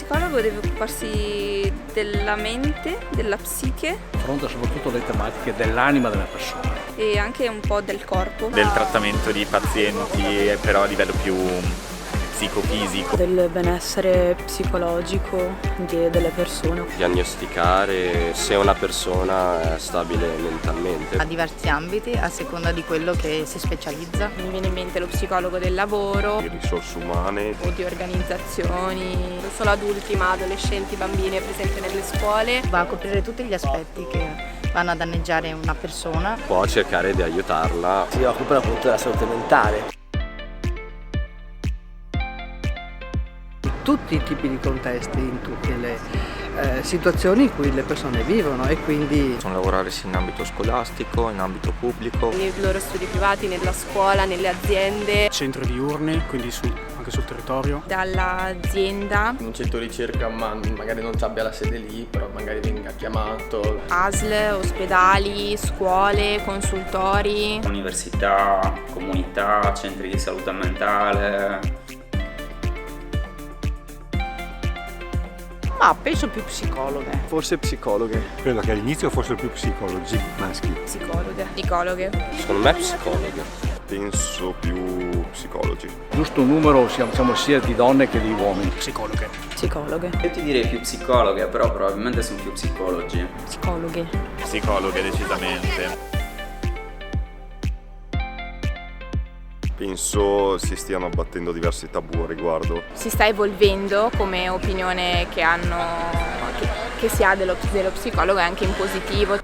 psicologo deve occuparsi della mente, della psiche Affronta soprattutto le tematiche dell'anima della persona. e anche un po' del corpo. Del trattamento di pazienti, però a livello più psicofisico. Del benessere psicologico delle persone. Diagnosticare se una persona è stabile mentalmente. A diversi ambiti, a seconda di quello che si specializza. Mi viene in mente lo psicologo del lavoro Di risorse umane. o di organizzazioni, non solo adulti ma adolescenti, bambini, è presente nelle scuole. Va a coprire tutti gli aspetti che vanno a danneggiare una persona. Può cercare di aiutarla. Si occupano appunto della salute mentale. Tutti i tipi di contesti, in tutte le situazioni in cui le persone vivono e quindi Possono lavorare sia in ambito scolastico, in ambito pubblico. Nei loro studi privati, nella scuola, nelle aziende, Centri diurni, quindi anche sul territorio. dall'azienda, In un centro di ricerca magari non abbia la sede lì, però magari venga chiamato. ASL, ospedali, scuole, consultori. Università, comunità, centri di salute mentale. Ma penso più psicologhe. Forse psicologhe. Credo che all'inizio fossero più psicologi maschi. Psicologhe. Secondo me psicologhe. Penso più psicologi. Giusto un numero siamo sia di donne che di uomini. Psicologhe. Io ti direi più psicologhe, però probabilmente sono più psicologi. Psicologhe. Psicologhe decisamente. Penso si stiano abbattendo diversi tabù a riguardo. Si sta evolvendo come opinione che si ha dello psicologo, anche in positivo.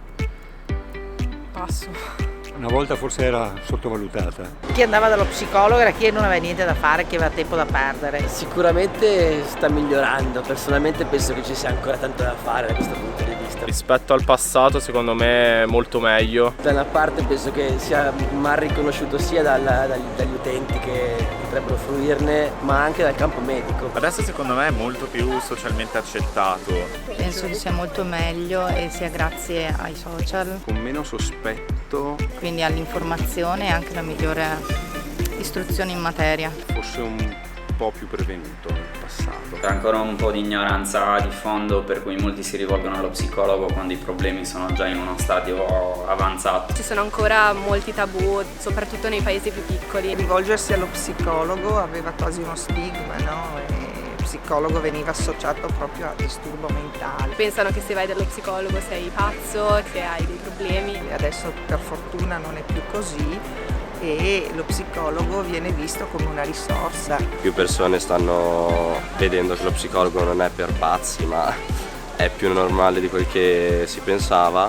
Passo. Una volta forse era sottovalutata. Chi andava dallo psicologo era chi non aveva niente da fare, chi aveva tempo da perdere. Sicuramente sta migliorando, personalmente penso che ci sia ancora tanto da fare da questo punto di vista. Rispetto al passato secondo me è molto meglio. Da una parte penso che sia mal riconosciuto sia dagli utenti che potrebbero fruirne, ma anche dal campo medico. Adesso secondo me è molto più socialmente accettato. Penso che sia molto meglio e sia grazie ai social, Con meno sospetto, quindi all'informazione e anche la migliore istruzione in materia. forse un po' più prevenuto nel passato. C'è ancora un po' di ignoranza di fondo per cui molti si rivolgono allo psicologo quando i problemi sono già in uno stadio avanzato. Ci sono ancora molti tabù, soprattutto nei paesi più piccoli. Rivolgersi allo psicologo aveva quasi uno stigma, no? E psicologo veniva associato proprio a disturbo mentale. Pensano che se vai dallo psicologo sei pazzo, che hai dei problemi. E adesso per fortuna non è più così e lo psicologo viene visto come una risorsa. Più persone stanno vedendo che lo psicologo non è per pazzi, ma è più normale di quel che si pensava.